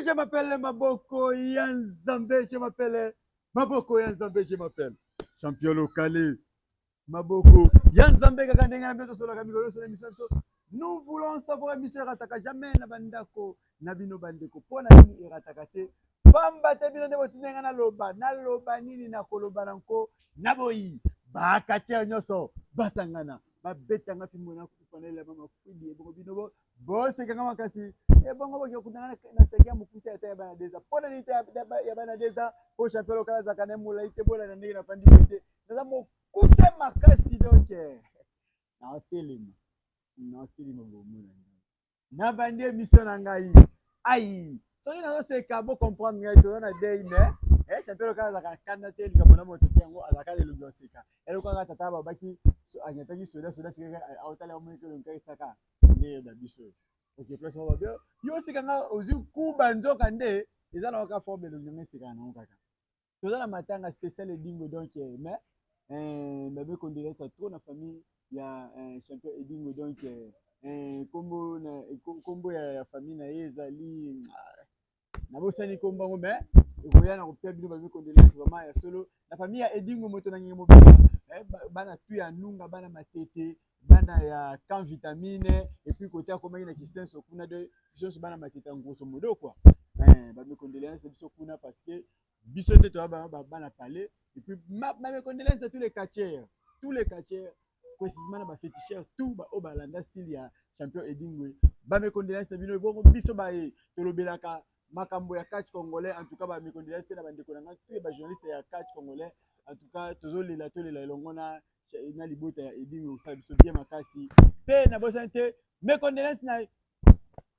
je m'appelle Maboko Yanzambe, je m'appelle Maboko Yanzambe, je m'appelle champion local Maboko Yanzambe Kakandenga Beto Sola Kamiko sur l'émission. Nous voulons savoir Monsieur Rataka jamais na bandako na bino bandeko pona nini iratakate pamba te bino ndebo tinenga na loba nini na koloba nanko na boyi ba katia nyoso basangana ba betanga fimbo na kufanele mama fudi ebongo bino bo sekanga makasi ebongo bo kutana na sekia mukuse ya ya bana deza pona ni ya bana deza po champion local za kana mula ite bola na ndenge na fandi bete na mo kuse makasi donc na telema na telema bo muna na bandie mission na ngai ai so ina so seka bo comprendre ngai to na day mais champion local za kana te ni kamona moto yango azaka le lungo seka elo kwa tata babaki anyataki soda tika autala omeke lo nkai saka nde da biso ok plus mo babio yo seka nga ozu kuba nzoka nde ezala waka forme lo nyame seka na kaka tozala matanga spécial Edingo donc mais bébé condoléances à trop na famille ya champion Edingo donc kombo ya famille na ezali na bosani kombo ngo mais ekoya na kopia bino bébé condoléances vraiment ya solo la famille ya Edingo moto na ngemo bana tu ya nunga bana matete bana ya kan vitamine et puis côté akomaki na kisenso kuna de biso bana matete ngoso modo quoi bébé condoléances biso kuna parce que biso te to bana parler et puis bébé condoléances de tous les catcheurs précisément na ba féticheurs tout ba obalanda style ya champion Edingo bébé condoléances de bino bongo biso ba tolobelaka makambo ya catch congolais en tout cas ba mécondoléances pe na bandeko na ngai tous ba journalistes ya catch congolais en tout cas tozolela elongo na libota ya Edingo fa biso bien makasi pe na bosante mécondoléances na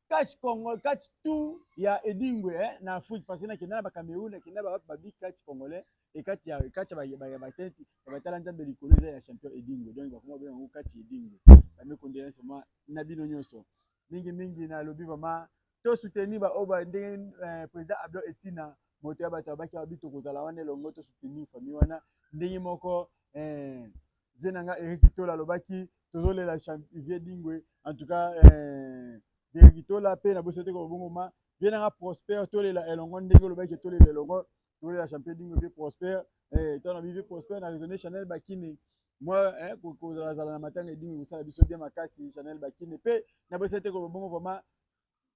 catch Congo catch tout ya Edingo na Afrique parce que na kenda ba Cameroun na kenda ba big catch congolais et catch ba tente ba talenta de l'icolosa ya champion Edingo donc ba comment bien ngo catch Edingo ba mécondoléances moi na bino nyonso mingi na lobi vraiment to soutenir ba oba ndenge président Abdou Etina moto ya bato abaki abito kozala wana longo to soutenir famille wana ndenge moko venanga Eric Tola lobaki tozolela champion Edingo en tout cas Eric Tola pe na bosete ko bongoma venanga Prosper tolela elongo ndenge lobaki tolela elongo tolela champion Edingo pe Prosper tona vive Prosper na raisonner Chanel Bakini moi kozala na matanga Edingo ça biso bien makasi Chanel Bakini pe na bosete ko bongo vraiment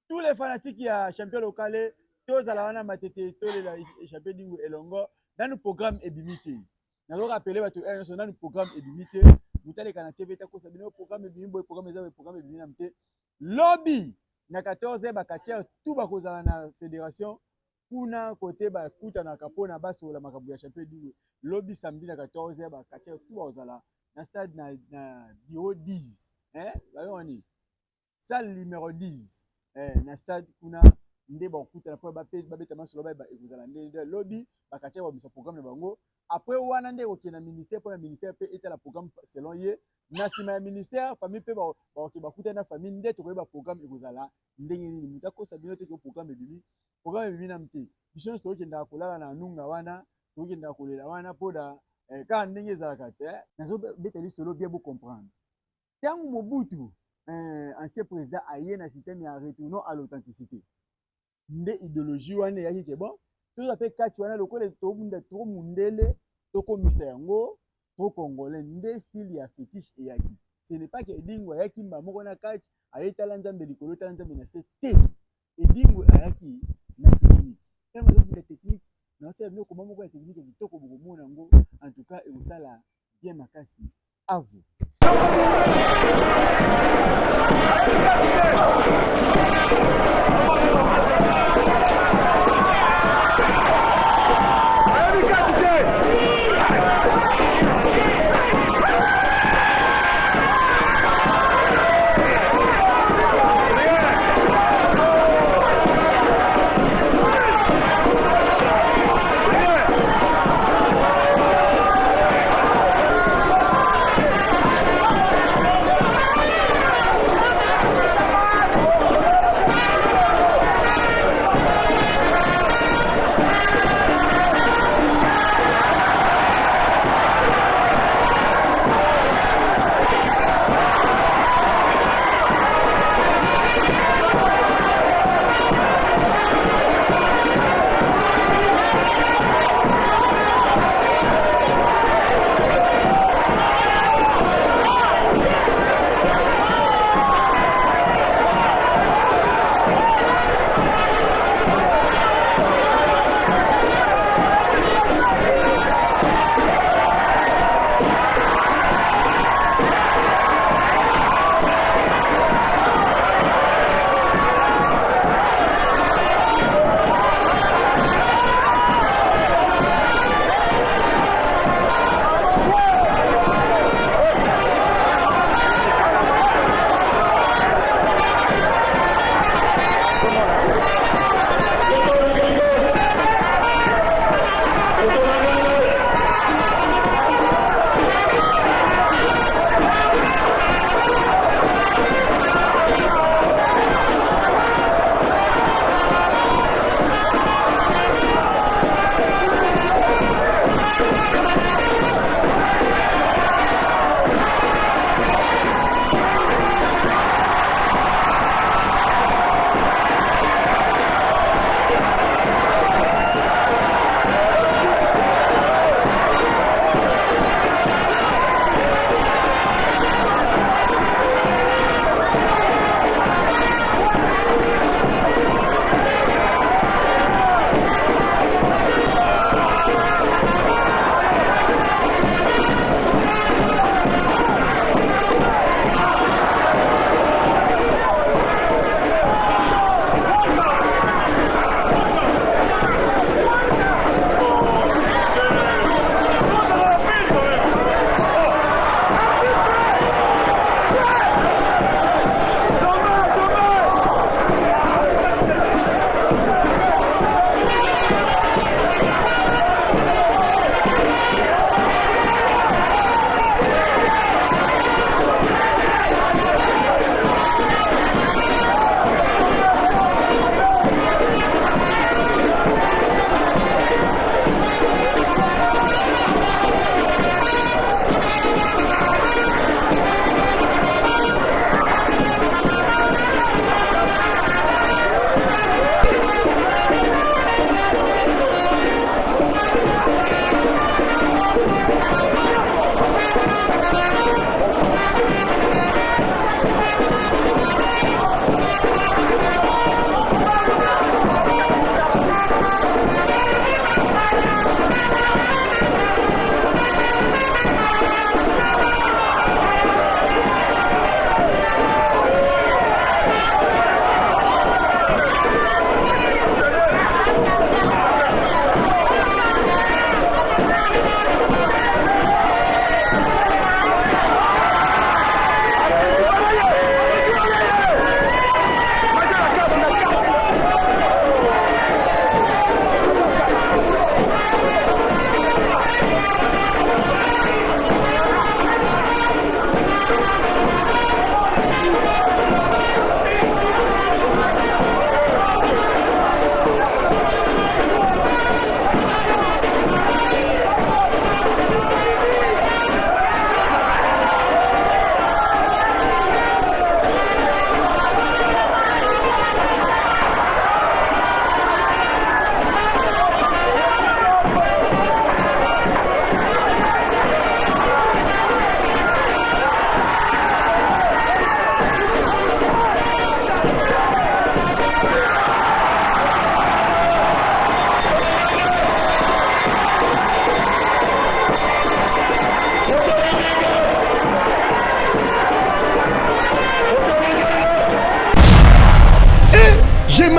tous les fanatiques ya champion local tous à la wana matete tous les champion Edingo elongo dans le programme ebimité na lo rappeler bato dans le programme ebimité mutale kana TV ta ko sabino programme ebimbo programme eza programme ebimina mte lobby na 14 ba katia tout ba kozala na fédération kuna côté ba kuta na kapona baso la makabu ya champion Edingo lobby samedi na 14 ba katia tout ba kozala na stade na bureau 10 bayoni salle numéro 10 na stade kuna nde ba kuta na po ba beta masolo ba ekozala nde lobby bakatia ba bisa programme na bango après wana nde okena ministère pour la ministère pe eta la programme selon ye na sima ya ministère famille pe ba kuta na famille nde to ba programme ekozala ndenge nini mutako sabino te ko programme ebibi na mte biso to okenda kolala na nunga wana to okenda kolela wana poda ka ndenge ezalaka te nazo beta lisolo bien vous comprendre tangu Mobutu ancien président aye na système ya retournons à l'authenticité nde idéologie wana yaki ke bon tout appelé catch wana lokole to munda trop mundele to komisa yango to congolais nde style ya fétiche et yaki ce n'est pas que Edingo yaki mba moko na catch aye talanta mbeli kolo talanta na c'était Edingo ayaki na technique tango zo la technique na tsa bino comment moko ya technique ya kitoko boko mona ngo en tout cas et sala bien makasi à vous.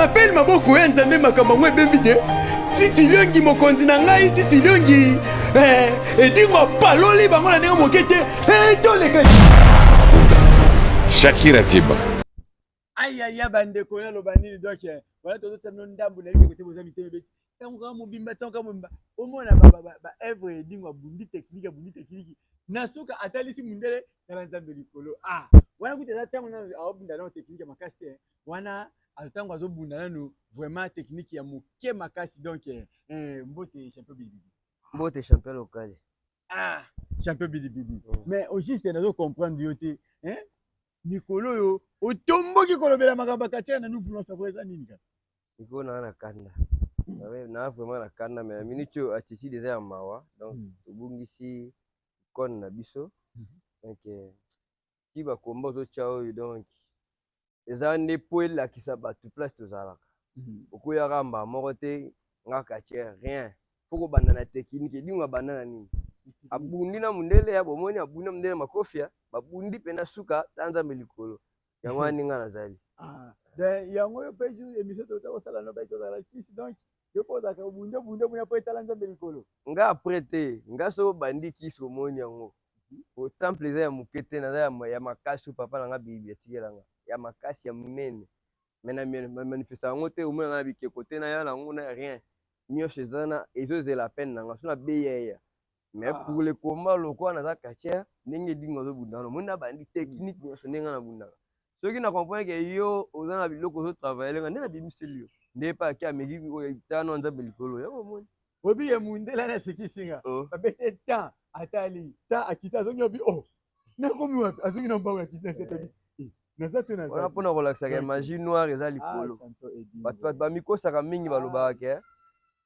m'appelle maboko ya nzambe makambo ngo ebembi te titi liongi mokonzi na ngai titi liongi edingo paloli bango na ndenge moke te toleka Shakira Tiba. ayaya bandeko naloba nini donc voilà tozotamino ndambu na yeke kote boza miteme beti ntango kaka mobimba ntango kaka mobimba omona baevre edingo abundi technique na suka atalisi mundele tala nzambe likolo wana kuti eza ntango nano aobunda nano technique ya makasi te wana ntango azobunda nano vraiment technique ya moke makasi donc mbote champion bilibili mbote champion local champion bilibili mais au juste nazo comprendre yo te mikolo oyo otomboki kolobela makambo akatia na influence po eza nini kaka mikolo na kanda na vraiment na kanda mais minute oyo atisi déjà ya mawa donc tobungisi kone na biso donc ti bakomba ozotia oyo donc eza nde po elakisa bato place tozalaka okoyaka mbaa moko te nga katia rien fo kobanda na technique edingo abanda na nini abundi na mundele ya bomoni abundi na mundele makofia babundi pena suka tanzambe likolo yango wana nga nazali yango oyo mpe ju émission tokosala no bai tozala kisi donc yo mpo ozalaka obunde bunya mpo etala nzambe likolo nga apres te nga soko obandi kisi omoni yango otemple eza ya moke te naza ya makasi oyo papa na nga biyibi atikelanga ya makasi ya monene me na manifesta yango te omona nga na bikeko te naya nango na rien nyonso ezana ezozela pene na nga so na beyeya mais pour le combat lokola naza katia ndenge edingo azobunda wana omoni na bandi technique nyonso ndenge nga nabundaka soki na comprendre ke yo oza na biloko ozotravaille nga nde nabimiseli yo nde pa ake ameki oyo tano nzambe likolo yango omoni obiye mundela na sekisinga babese temps atali temps akiti azongi obi nakomi wapi azongi na mbango akiti na setabi naza to naza wana mpona kolakisaka magie noire eza likolo bato bamikosaka mingi balobaka ke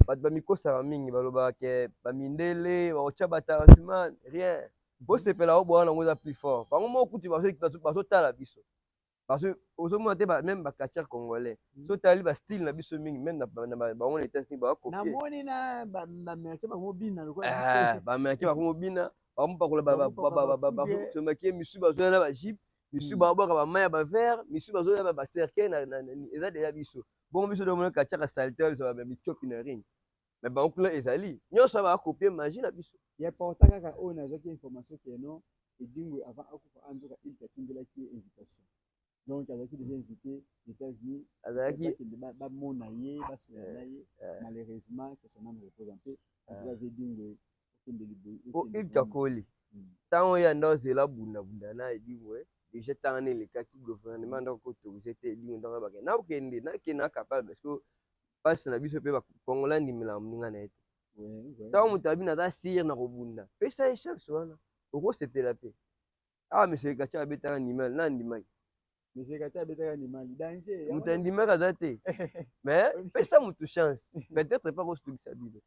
bato bamikosaka mingi balobaka ke bamindele bakotia batarasima rien bosepela oboya nango eza plus fort bango moko kuti bazotala biso parce que ozomona te même bacatiere congolais so tali bastyle na biso mingi même na bango na états-unis bakopie bamerke bakomobina bamerke bakomobina bakomopakola bamaki misu bazoya na bagype misu babwaka bamai ya bavert misu bazoya bacercueil eza deja biso bongo biso domona katiaka salite biso bamitopi na ring mais bango kuna ezali nyonso bakopie magie na biso ya porta kaka oyo nazwaki information keno edingwe avant akufa anzoka il katindelaki invitation donc azalaki déjà invité aux États-Unis azalaki bamona ye basola na ye malheureusement que son âme repose en paix en tout cas vedingwe ikakoli ntango oyo anda ozela bundabunda na edingwe déjà ntango na elekaki gouvernement ndako koautorise te edingwe ntango bakende nakokende nakende acapable parce que mpasi na biso mpe bakongola ndimela moninga na ye te ntango moto abi naza sire na kobunda pesa ye chance wana okosepela mpe awa monsieur katia abetaka ndimali na ndimaki monsieur katia abetaka ndimali danger moto andimaki aza te mais pesa motu chance peut-être pas kosutukisa bino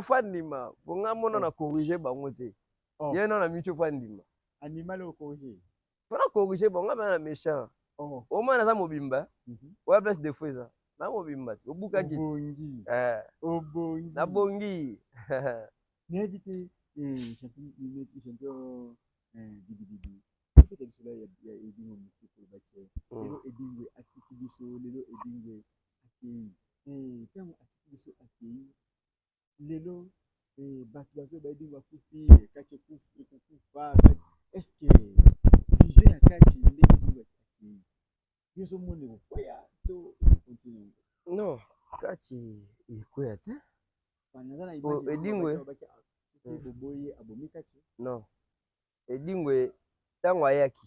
fo andima ponga mona na corrige bango te ye no na mitio fo andima mpona corrige bango nga na méchant omona naza mobimba oya place de fo eza na mobimba te obukaki nabongi nayebi te champion bidibidi peut-être lisolo ya edingo moke kolobaki lelo edingwe atiki biso lelo edingwe akei ntango atiki biso akei lelo bato bazoyo baedingo akufi kati ekokufa est ce que vision ya kati ndenge edingo akei yo ozomona ekokwea to continue non kati ekokwea te naza na edingwe boboye abomi kati non edingwe ntango ayaki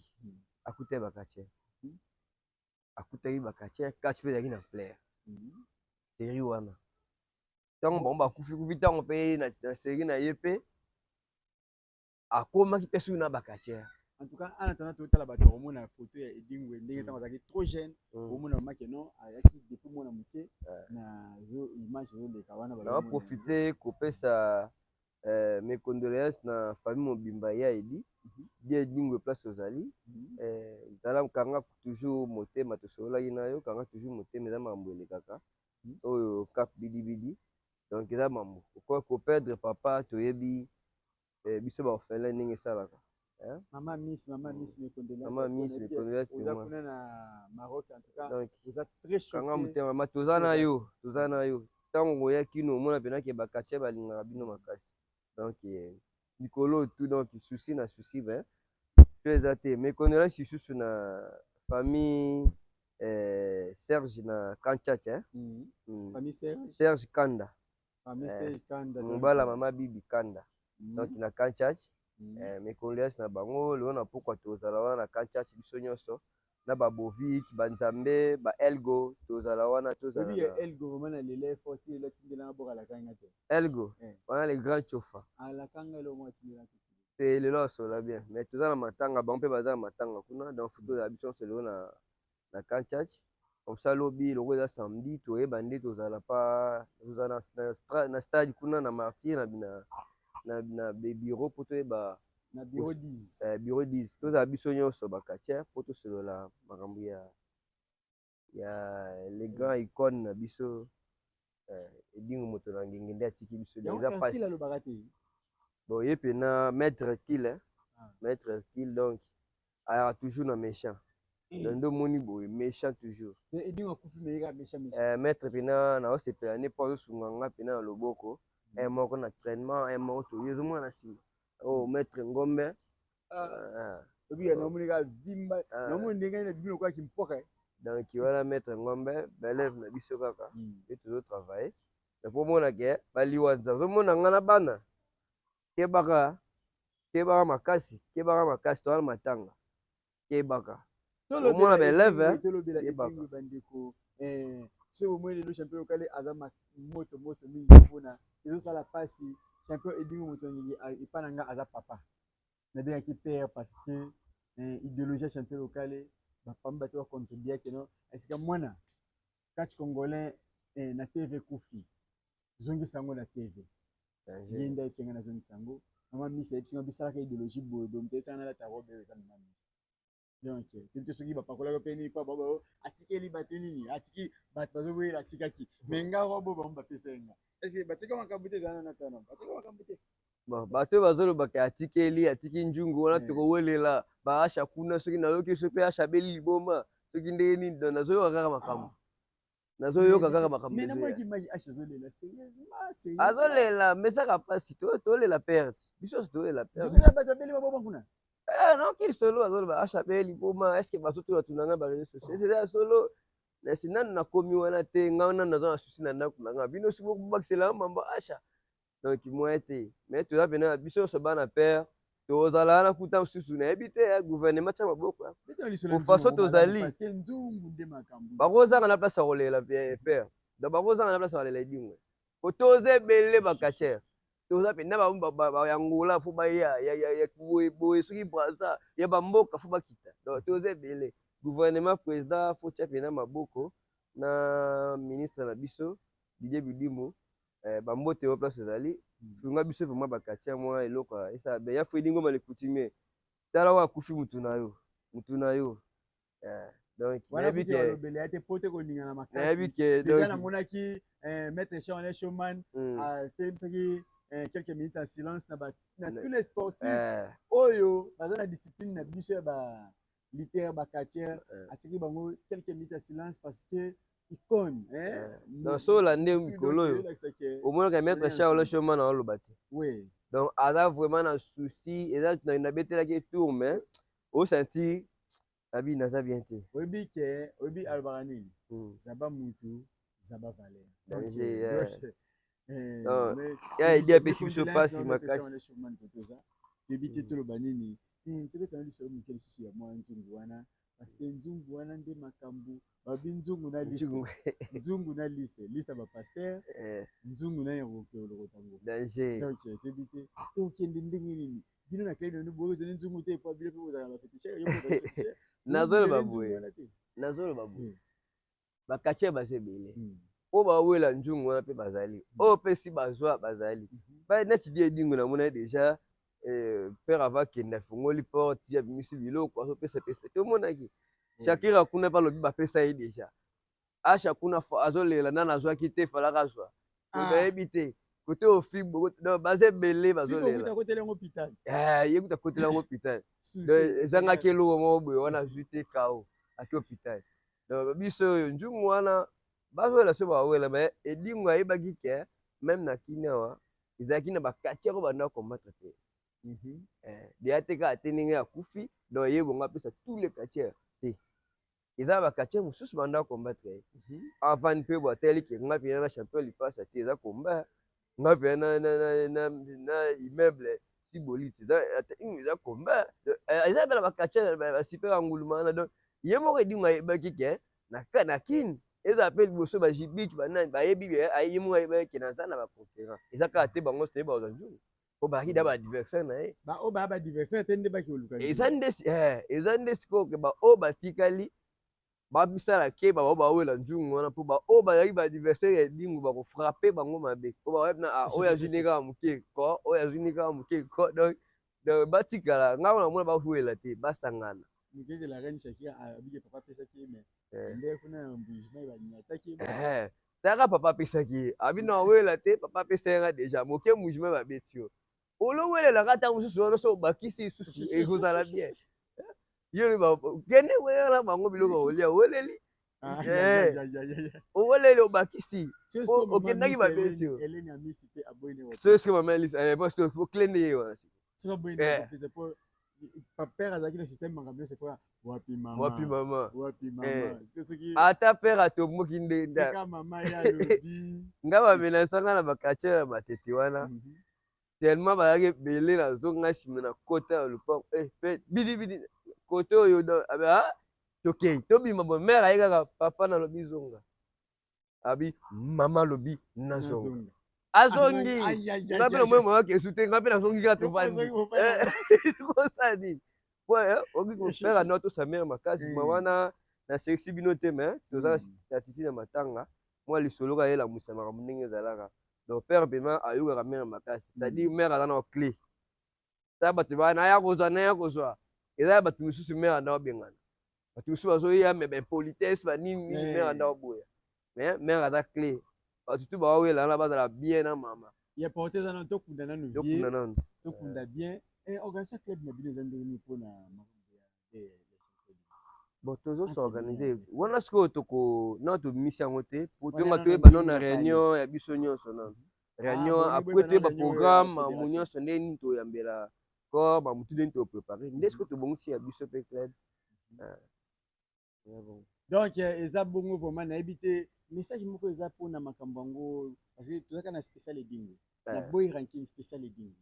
akutaki bakatie akutaki bakatie kati mpe ezalaki na plaire seri wana ntango bango bakufikufi ntango mpe na seri na ye mpe akomaki mpe soki na bakatie en tout cas en attendant totala bato bakomona photo ya edingwe ndenge ntango azalaki trop jeune omona mamaki no ayaki depuis mwana moke na image ezoleka wana baprofite kopesa mes condoléances na famille mobimba ya edi dia edingwe place ozali zala kanga toujours motema tosololaki na yo kanga toujours motema eza makambo elekaka oyo cap bidibidi donc eza mambo koperdre papa toyebi biso baorphelin ndenge esalaka Maman Miss mes condoléances. Maman Miss mes condoléances. Vous avez connu na Maroc en tout cas. Donc vous êtes très choqué. Kanga mutema ma tozana yo tango ngoya kino mona pena ke bakache balingaka bino makasi. Donc Nicolo tout donc souci na souci ben. Eza te mes condoléances sous na famille Serge na Kanchach famille Serge Kanda. Famille Serge Kanda. Mbala mama bibi Kanda. Donc na Kanchach mes condoléances na bango le na pourquoi tozala wana na Kanchach biso nyonso na ba Bovik banzambe ba Elgo tozala wana tozala. Oui Elgo vraiment na lele forti la tindela na boka la kanga te. Elgo wana les grands chofa. La kanga le mo tindela. C'est le loso là bien mais tozala matanga ba mpe bazala matanga kuna donc photo la biso c'est le na Kanchach. Comme ça lobby le roi samedi to e bandi tozala pa tozala na stade kuna na martyr na bureau poto e ba na bureau 10 bureau 10 tozala biso nyonso bakatier poto solola makambo ya les grands icônes na biso edingo moto na ngenge nde atiki biso eza pasi bon ye pena maître kill donc ayaka toujours na méchant Nando moni boy méchant toujours. Maître pena na osepela ne pas osunganga pena na loboko. Moko na entraînement, moko to yezo mwana sima. Oh maître Ngombe. Obi na moni ka vimba, na moni ndenge na bino kwa kimpoka. Donc voilà maître Ngombe, belève na biso kaka. Et toujours travailler. Mais pour mona ke baliwanza, zo mona ngana bana. Kebaka makasi to ala matanga. Kebaka. Omona beleve bandeko c'est au moins le champion local azama moto mingi mpona ezosala pasi champion edingo moto ngi ipananga aza papa na bien ki père parce que idéologie champion local bapamba bato contribuer que non est-ce que mwana catch congolais na TV kufi zongi sango na TV yenda esenga na zongi sango mama misa episinga bisala ka idéologie bobo mpesa na la tarobe za mama misa. Donc tete soki bapakola peni pa babo atikeli bato nini atiki bato bazoboyela atikaki mais nga robo bamba pesenga est-ce que batika makambute zana na tana batika makambute bon bato bazolobaka atiki njungu wana tokowelela baasha kuna soki nayoki so pe asha beli liboma soki ndenge nini nazoyoka kaka makambo mais namoni kimaji asha zolela sérieusement azolela mesaka pasi tolela perte biso tolela perte bato beli maboma kuna. Non, qu'il solo azoloba achape liboma est-ce que bazoto batunanga ba réseaux sociaux c'est solo na sinan na komi wana te ngana na zona susi na ndako nanga bino sibo bakisela mambo acha donc moi te mais tu as bena biso so bana père tozala na kuta susu na ebite gouvernement cha maboko pour façon tozali parce que nzungu de makambo bakoza na place rolela père donc bakoza na place rolela dingwe otoze belle bakacher toza pena bayangola fo baya ya boye soki braza ya bamboka fo bakita donc toza ebele gouvernement président fo tia pena maboko na ministre na biso Didier Bidimo bambote o place ezali funga biso vraiment bakatia mwa eloko esa be ya fo edingo male coutumier tala wa kufi mutu na yo donc nayebi ke alobele ate pote koninga na makasi déjà namonaki maître Charles Schumann atelebisaki quelques minutes en silence na tous les sportifs oyo baza na discipline na biso ya ba litère ba quartier atiki bango quelques minutes en silence parce que icône donc so la nde mikolo yo omona ka maître Charles Schumann na oloba te oui donc aza vraiment na souci eza na betelaki tour mais au sentir abi naza bien te oyebi alobaka nini zaba mutu zaba valeur ya idi apesi biso pasi makasi toyebi toloba nini tobetana lisolo moke lisusu ya mwa nzungu wana parce que nzungu wana nde makambo babi nzungu na liste ya bapaster nzungu na yekokeolokotango donc toyebi te tokende ndenge nini bino na kaino ni bozeli nzungu te po bino mpe bozala bafetishe nazoloba boye bakatie baza ebele oyo bawela nzungu wana mpe bazali oyo mpe si bazwa bazali neti di edingo na mona déjà père avakende afungoli porte ya bimisi biloko azopesa tomonaki shakira kuna mpe alobi bapesa ye déjà asha kuna azolela nani azwaki te falaka azwa toyebi te côté au fibre baze belé bazolela kuta côté lengo hôpital ye kuta côté la hôpital donc souci ezangaki eloko moko boye wana zwi te kao aki hôpital donc biso oyo nzungu wana bazwela so bawela me edingo ayebaki ke même na kini awa ezalaki na bakatiere oyo banda kombattre te deya te kaka te ndenge akufi donc ye bongo apesa tous les quartiers te eza na bakatiere mosusu banda kombattre ye avant mpe bo atelaki ke nga mpena na champion lipasa te eza komba nga mpena na immeuble si boliti eza komba eza mpe na bakatiere basipe banguluma wana donc ye moko edingo ayebaki ke na kini ezala mpe liboso bajibiki banani bayebi ye moko ayebaki ke naza na baconférence eza kaka te bango sote bazwa nzungu po bazalaki da baadversaire na ye oyo baya baadversaire te nde baki oluka eza nde sikoyo ke baoyo batikali babisala ke bao bawela nzungu wana mpo baoyo bazalaki baadversaire ya edingu bakofrape bango mabe po baoyebina oyo azwi kaka moke ko oyo azwi kaka moke ko donc batikala ngai namona bawela te basangana mokeke la reine Shakira abike papa apesaki ye me nde kuna mbujima banyataki taka papa apesaki ye abino awela te papa apesaka deja moke mbujima babeti yo olowelelaka ntango mosusu wana so obakisi lisusu ekozala bien yo kende welela bango biloko olia weleli oweleli obakisi okendaki babeti yo soske mama elise oklende ye wana père azalaki na système makambo nyonso efora wapi mama soki ata père atomboki nde mama ye alobi nga bamenasanga na bakatiere ya matete wana tellement bazalaki ebele nazonga nsima na kota ya lopango mpe bidibidi kote oyo tokei tobima bo mare aye kaka papa nalobi zonga abi mama alobi nazonga azongi nga mpe namoi moyaki esu te nga mpe nazongi kaka tovandi kosala nini po oki kofere no tosa mere makasi ma wana na seksi bino te me toza na titi na matanga mwa lisolo ka yelamusa makambo ndenge ezalaka donc père pema ayokaka mere makasi c'est-à-dire mere aza na clé ta bato naya kozwa eza ya bato misusu mere anda obengana bato misusu bazoya me bapolitesse banini mere anda oboya me mere aza clé bato tu bawela wana bazala bien na mama ya porte eza nano tokunda nano vie tokunda bien organiser club na bino eza ndenge nini mpona bon tozosa organise wana sikoyo na tobimisi yango te po tonga toyeba no na réunion ya biso nyonso nano réunion apres toyeba programme mamu nyonso nde nini toyambela corps bamutu ndeni toprépare nde sikoyo tobongisi ya biso mpe club donc eza bongo vraiment nayebi te message moko eza mpona makambo yango parce que tozaka na spécial edingo na boy ranking spécial edingo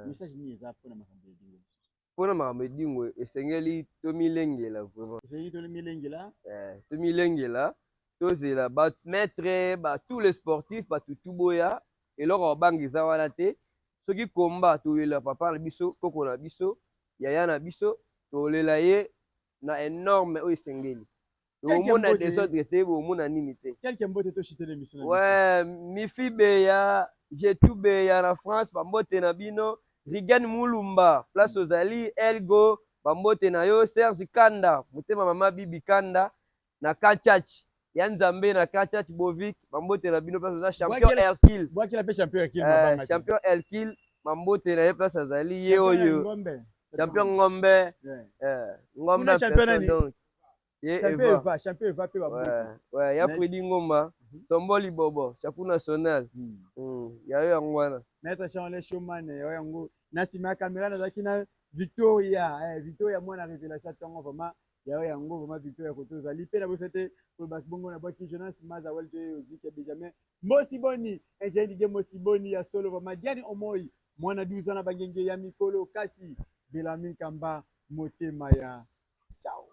message nini eza mpona makambo ya edingo mpona makambo edingo esengeli tomilengela vraiment tomilengela tozela bamaître tous les sportifs bato tuboya eloko babanga eza wana te soki komba tolela papa na biso koko na biso yaya na biso tolela ye na énorme oyo esengeli omona desordre te bomona nini te mifi beya jetu beya na France bambote na bino Rigan Mulumba place ozali Elgo bambote na yo Serge Kanda motema mama Bibi Kanda na Kachach ya Nzambe na Kachach Bovik bambote na bino place ozali champion Elkil bambote na ye place azali ye oyo champion Ngombe Ngombe personne donc champion Eva pe ouais ya Fredi Ngomba Tomboli Bobo chapeau national ya yo yango wana maître Charles Schumann yo yango na sima ya caméra nazaki na Victoria mwana révélation tongo vraiment ya yo yango vraiment Victoria koto ozali pe na bosete ko bongo na baki Jonas Maza walde ozike Benjamin Mosiboni ingénieur de Mosiboni ya solo vraiment Diani Omoi mwana 12 ans na bangenge ya mikolo kasi Belami Kamba motema ya ciao.